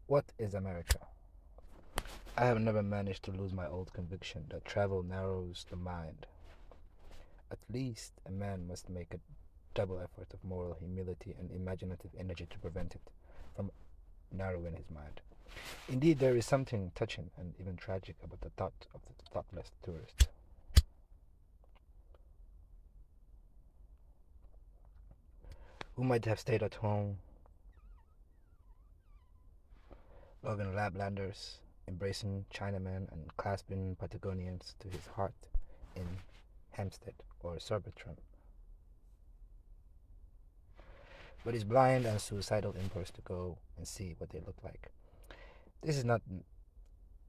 What is America? I have never managed to lose my old conviction that travel narrows the mind. At least a man must make a double effort of moral humility and imaginative energy to prevent it from narrowing his mind. Indeed, there is something touching and even tragic about the thought of the thoughtless tourist, who might have stayed at home, loving Laplanders, embracing Chinamen, and clasping Patagonians to his heart in Hampstead or Surbiton, but his blind and suicidal impulse to go and see what they look like. This is not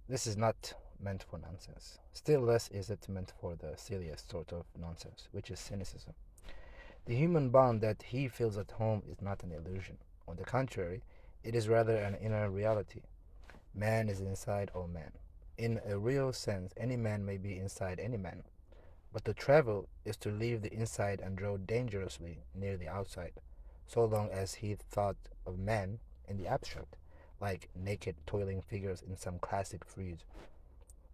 this is not meant for nonsense. Still less is it meant for the silliest sort of nonsense, which is cynicism. The human bond that he feels at home is not an illusion. On the contrary, it is rather an inner reality. Man is inside all men. In a real sense, any man may be inside any man. But to travel is to leave the inside and draw dangerously near the outside, so long as he thought of man in the abstract, like naked toiling figures in some classic frieze,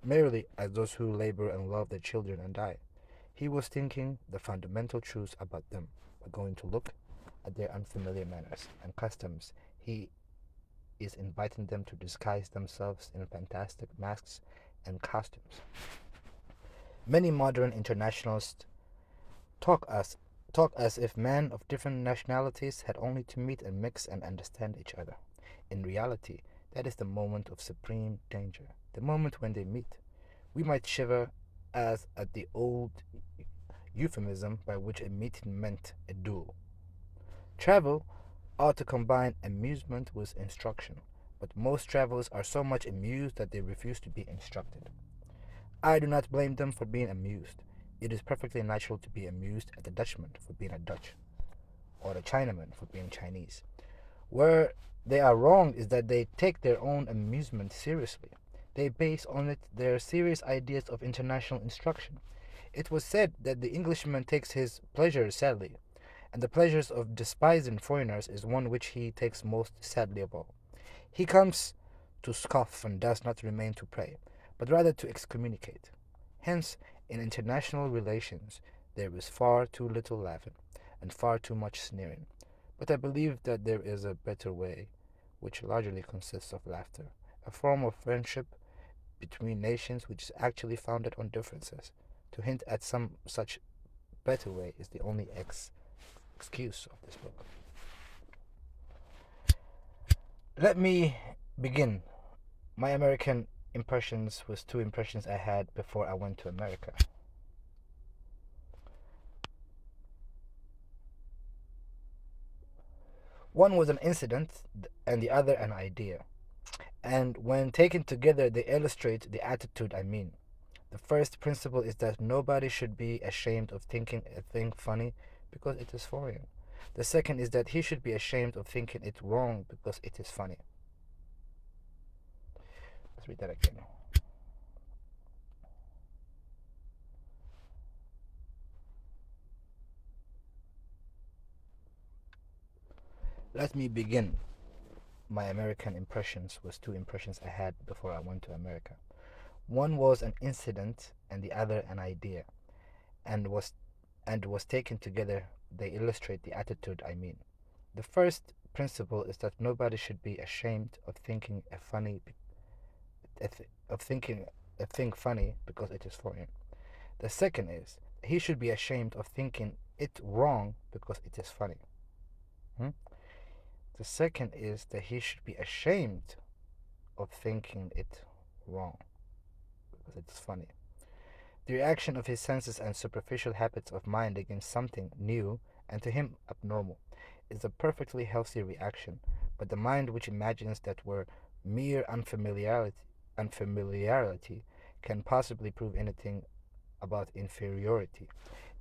merely as those who labor and love their children and die. He was thinking the fundamental truths about them, by going to look at their unfamiliar manners and customs. He is inviting them to disguise themselves in fantastic masks and costumes. Many modern internationalists talk as talk as if men of different nationalities had only to meet and mix and understand each other. In reality, that is the moment of supreme danger, the moment when they meet. We might shiver as at the old euphemism by which a meeting meant a duel. Travel ought to combine amusement with instruction, but most travelers are so much amused that they refuse to be instructed. I do not blame them for being amused. It is perfectly natural to be amused at the Dutchman for being a Dutch, or the Chinaman for being Chinese. Where they are wrong is that they take their own amusement seriously. They base on it their serious ideas of international instruction. It was said that the Englishman takes his pleasures sadly, and the pleasures of despising foreigners is one which he takes most sadly of all. He comes to scoff and does not remain to pray, but rather to excommunicate. Hence, in international relations, there is far too little laughing, and far too much sneering. But I believe that there is a better way, which largely consists of laughter, a form of friendship between nations which is actually founded on differences. To hint at some such better way is the only excuse of this book. Let me begin my American impressions with two impressions I had before I went to America. One was an incident and the other an idea. And when taken together, they illustrate the attitude I mean. The first principle is that nobody should be ashamed of thinking a thing funny because it is foreign. The second is that he should be ashamed of thinking it wrong because it is funny. Let's read that again. Let me begin my American impressions with two impressions I had before I went to America. One was an incident and the other an idea, and was taken together they illustrate the attitude I mean. The first principle is that nobody should be ashamed of thinking of thinking a thing funny because it is foreign. The second is he should be ashamed of thinking it wrong because it is funny. Hmm? The second is that he should be ashamed of thinking it wrong because it is funny. The reaction of his senses and superficial habits of mind against something new and to him abnormal is a perfectly healthy reaction, but the mind which imagines that where mere unfamiliarity can possibly prove anything about inferiority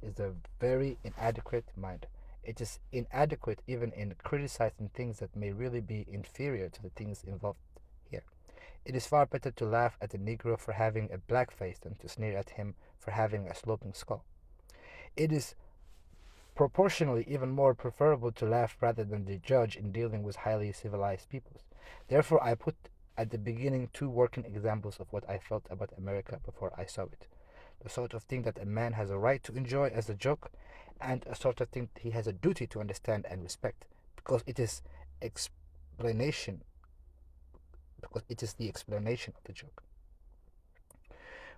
is a very inadequate mind. It is inadequate even in criticizing things that may really be inferior to the things involved here. It is far better to laugh at a Negro for having a black face than to sneer at him for having a sloping skull. It is proportionally even more preferable to laugh rather than to judge in dealing with highly civilized peoples. Therefore, I put at the beginning two working examples of what I felt about America before I saw it. The sort of thing that a man has a right to enjoy as a joke, and a sort of thing he has a duty to understand and respect, because it is explanation, because it is the explanation of the joke.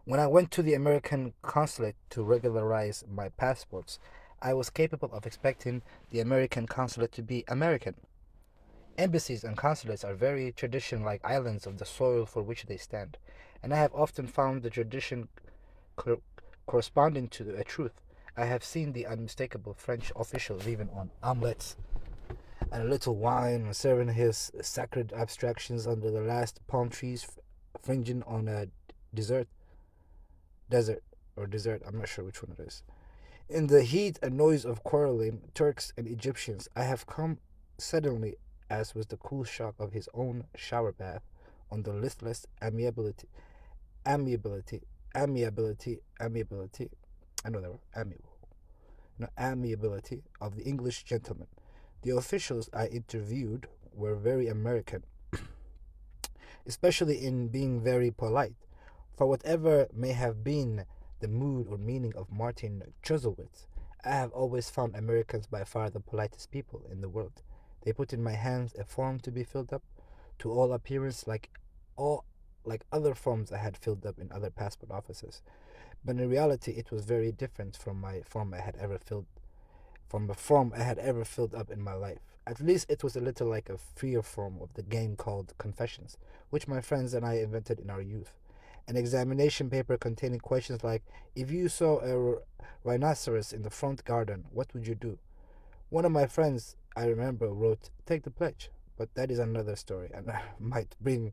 When I went to the American consulate to regularize my passports, I was capable of expecting the American consulate to be American. Embassies and consulates are very tradition like islands of the soil for which they stand, and I have often found the tradition cor- corresponding to a truth. I have seen the unmistakable French official leaving on omelets and a little wine and serving his sacred abstractions under the last palm trees fringing on a dessert, desert, or dessert, I'm not sure which one it is. In the heat and noise of quarreling Turks and Egyptians, I have come suddenly, as was the cool shock of his own shower bath, on the listless amiability, amiability, I know that word, amiable, no, amiability of the English gentleman. The officials I interviewed were very American, especially in being very polite. For whatever may have been the mood or meaning of Martin Chuzzlewit, I have always found Americans by far the politest people in the world. They put in my hands a form to be filled up, to all appearance all like other forms I had filled up in other passport offices. But in reality it was very different from the form I had ever filled up in my life. At least it was a little like a freer form of the game called Confessions, which my friends and I invented in our youth. An examination paper containing questions like, if you saw a rhinoceros in the front garden, what would you do? One of my friends, I remember, wrote, take the pledge. But that is another story, and I might bring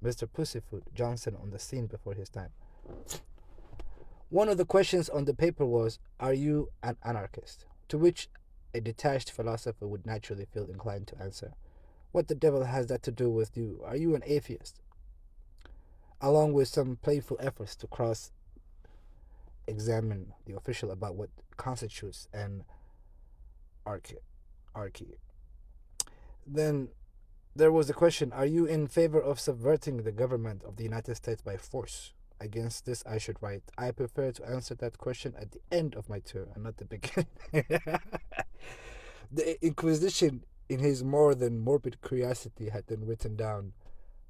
Mr. Pussyfoot Johnson on the scene before his time. One of the questions on the paper was, are you an anarchist? To which a detached philosopher would naturally feel inclined to answer, what the devil has that to do with you? Are you an atheist? Along with some playful efforts to cross examine the official about what constitutes an archy. Then there was the question, are you in favor of subverting the government of the United States by force? Against this, I should write, I prefer to answer that question at the end of my tour and not the beginning. The Inquisition, in his more than morbid curiosity, had then written down,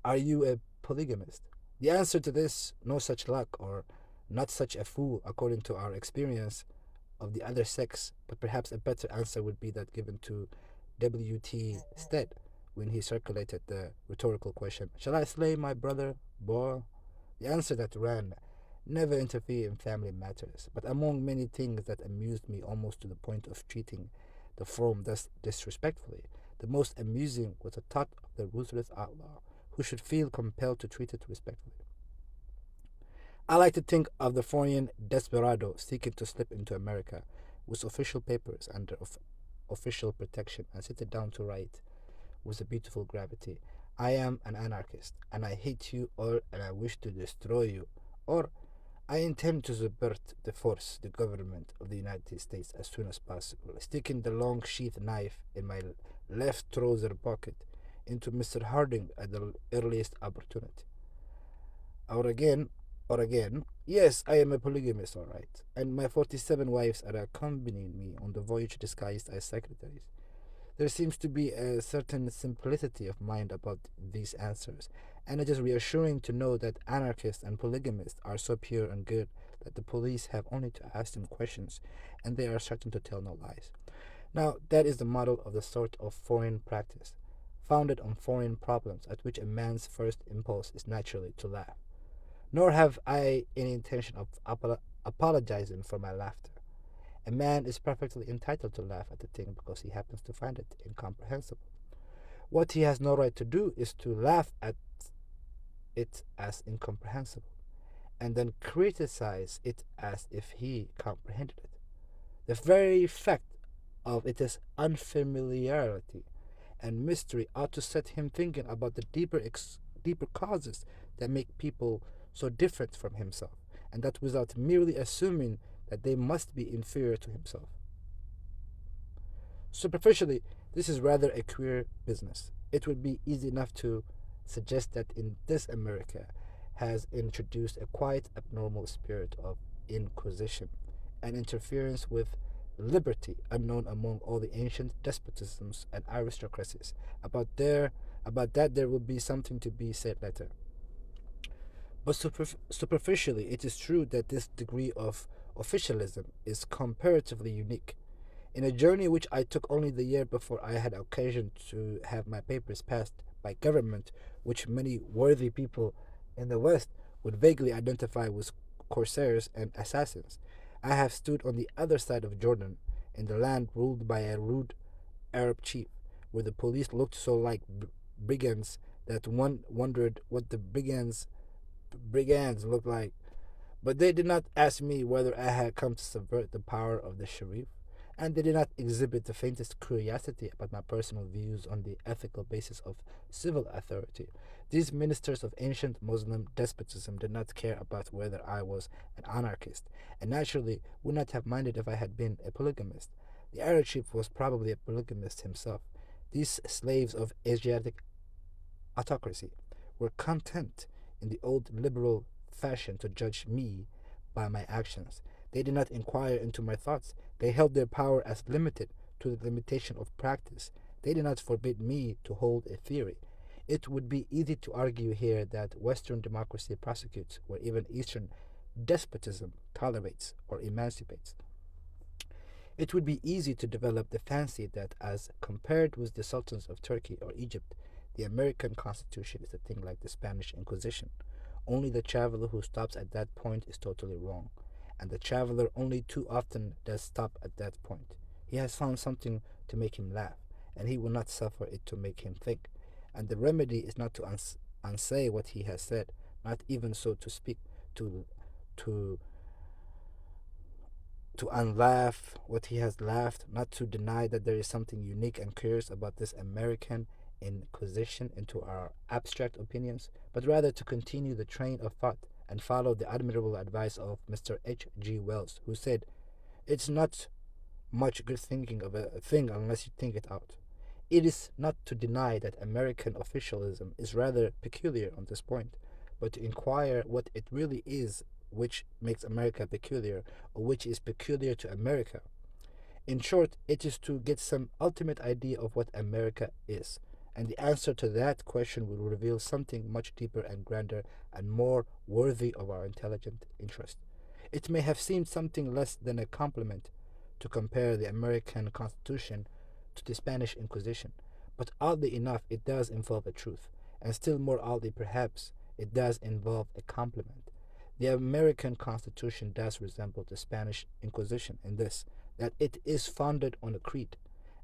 are you a polygamist? The answer to this, no such luck, or not such a fool, according to our experience of the other sex, but perhaps a better answer would be that given to W.T. Stead when he circulated the rhetorical question, shall I slay my brother, boy? The answer that ran, never interfere in family matters, but among many things that amused me almost to the point of treating the form thus disrespectfully, the most amusing was the thought of the ruthless outlaw, who should feel compelled to treat it respectfully. I like to think of the foreign desperado seeking to slip into America with official papers under official protection and sit down to write with a beautiful gravity, I am an anarchist, and I hate you all, and I wish to destroy you, or I intend to subvert the force, the government of the United States as soon as possible, sticking the long sheath knife in my left trouser pocket into Mr. Harding at the earliest opportunity. Or again, yes, I am a polygamist, all right, and my 47 wives are accompanying me on the voyage disguised as secretaries. There seems to be a certain simplicity of mind about these answers, and it is reassuring to know that anarchists and polygamists are so pure and good that the police have only to ask them questions, and they are certain to tell no lies. Now, that is the model of the sort of foreign practice, founded on foreign problems, at which a man's first impulse is naturally to laugh. Nor have I any intention of apologizing for my laughter. A man is perfectly entitled to laugh at the thing because he happens to find it incomprehensible. What he has no right to do is to laugh at it as incomprehensible, and then criticize it as if he comprehended it. The very fact of its unfamiliarity and mystery ought to set him thinking about the deeper causes that make people so different from himself, and that without merely assuming that they must be inferior to himself. Superficially, this is rather a queer business, It would be easy enough to suggest that in this America has introduced a quite abnormal spirit of inquisition and interference with liberty unknown among all the ancient despotisms and aristocracies. About that there will be something to be said later. But superficially, it is true that this degree of officialism is comparatively unique. In a journey which I took only the year before I had occasion to have my papers passed by government, which many worthy people in the West would vaguely identify with corsairs and assassins, I have stood on the other side of Jordan, in the land ruled by a rude Arab chief, where the police looked so like brigands that one wondered what the brigands looked like. But they did not ask me whether I had come to subvert the power of the Sharif, and they did not exhibit the faintest curiosity about my personal views on the ethical basis of civil authority. These ministers of ancient Muslim despotism did not care about whether I was an anarchist, and naturally would not have minded if I had been a polygamist. The Arab chief was probably a polygamist himself. These slaves of Asiatic autocracy were content in the old liberal fashion to judge me by my actions. They did not inquire into my thoughts. They held their power as limited to the limitation of practice. They did not forbid me to hold a theory. It would be easy to argue here that Western democracy prosecutes where even Eastern despotism tolerates or emancipates. It would be easy to develop the fancy that, as compared with the sultans of Turkey or Egypt, the American Constitution is a thing like the Spanish Inquisition. Only the traveler who stops at that point is totally wrong, and the traveler only too often does stop at that point. He has found something to make him laugh, and he will not suffer it to make him think. And the remedy is not to unsay what he has said, not even so to speak, to to to unlaugh what he has laughed, not to deny that there is something unique and curious about this American inquisition into our abstract opinions, but rather to continue the train of thought and follow the admirable advice of Mr. H. G. Wells, who said, "It's not much good thinking of a thing unless you think it out." It is not to deny that American officialism is rather peculiar on this point, but to inquire what it really is which makes America peculiar, or which is peculiar to America. In short, it is to get some ultimate idea of what America is, and the answer to that question will reveal something much deeper and grander and more worthy of our intelligent interest. It may have seemed something less than a compliment to compare the American Constitution to the Spanish Inquisition, but oddly enough, it does involve a truth, and still more oddly, perhaps, it does involve a compliment. The American Constitution does resemble the Spanish Inquisition in this, that it is founded on a creed.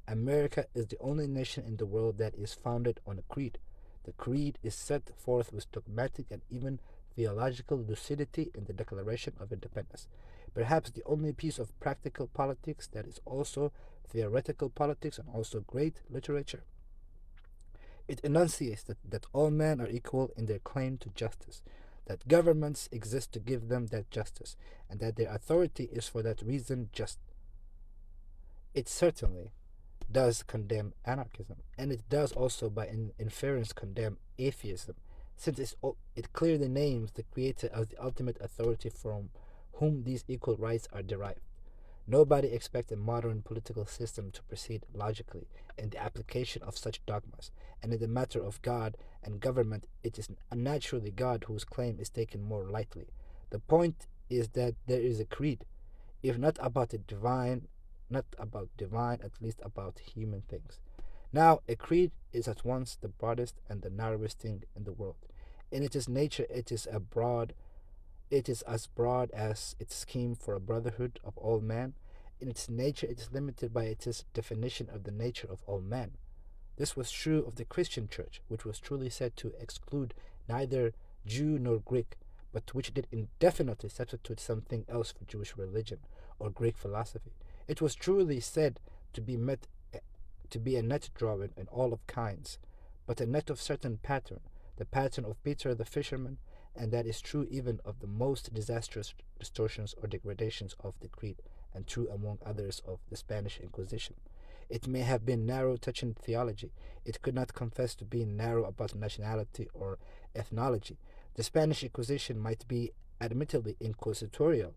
America is the only nation in the world that is founded on a creed. The creed is set forth with dogmatic and even theological lucidity in the Declaration of Independence. Perhaps the only piece of practical politics that is also theoretical politics and also great literature. It enunciates that all men are equal in their claim to justice, that governments exist to give them that justice, and that their authority is for that reason just. It certainly does condemn anarchism, and it does also by inference condemn atheism, since it clearly names the Creator as the ultimate authority from whom these equal rights are derived. Nobody expects a modern political system to proceed logically in the application of such dogmas, and in the matter of God and government, it is naturally God whose claim is taken more lightly. The point is that there is a creed, if not about the divine, at least about human things. Now, a creed is at once the broadest and the narrowest thing in the world. In its nature, it is as broad as its scheme for a brotherhood of all men. In its nature, it is limited by its definition of the nature of all men. This was true of the Christian Church, which was truly said to exclude neither Jew nor Greek, but which did indefinitely substitute something else for Jewish religion or Greek philosophy. It was truly said to be a net drawing in all of kinds, but a net of certain pattern, the pattern of Peter the fisherman, and that is true even of the most disastrous distortions or degradations of the creed, and true among others of the Spanish Inquisition. It may have been narrow touching theology. It could not confess to being narrow about nationality or ethnology. The Spanish Inquisition might be admittedly inquisitorial,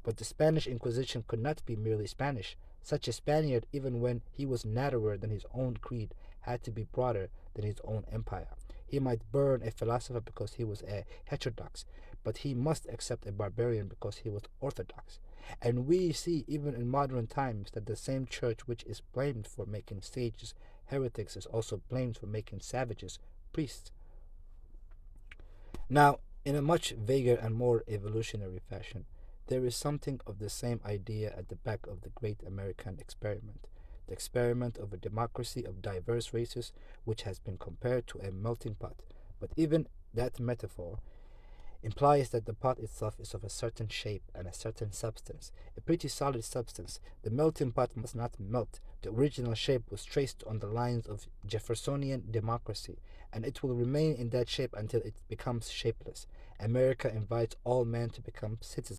but the Spanish Inquisition could not be merely Spanish. Such a Spaniard, even when he was narrower than his own creed, had to be broader than his own empire. He might burn a philosopher because he was a heterodox, but he must accept a barbarian because he was orthodox. And we see even in modern times that the same church which is blamed for making sages heretics is also blamed for making savages priests. Now, in a much vaguer and more evolutionary fashion, there is something of the same idea at the back of the great American experiment, the experiment of a democracy of diverse races which has been compared to a melting pot. But even that metaphor implies that the pot itself is of a certain shape and a certain substance, a pretty solid substance. The melting pot must not melt. The original shape was traced on the lines of Jeffersonian democracy, and it will remain in that shape until it becomes shapeless. America invites all men to become citizens.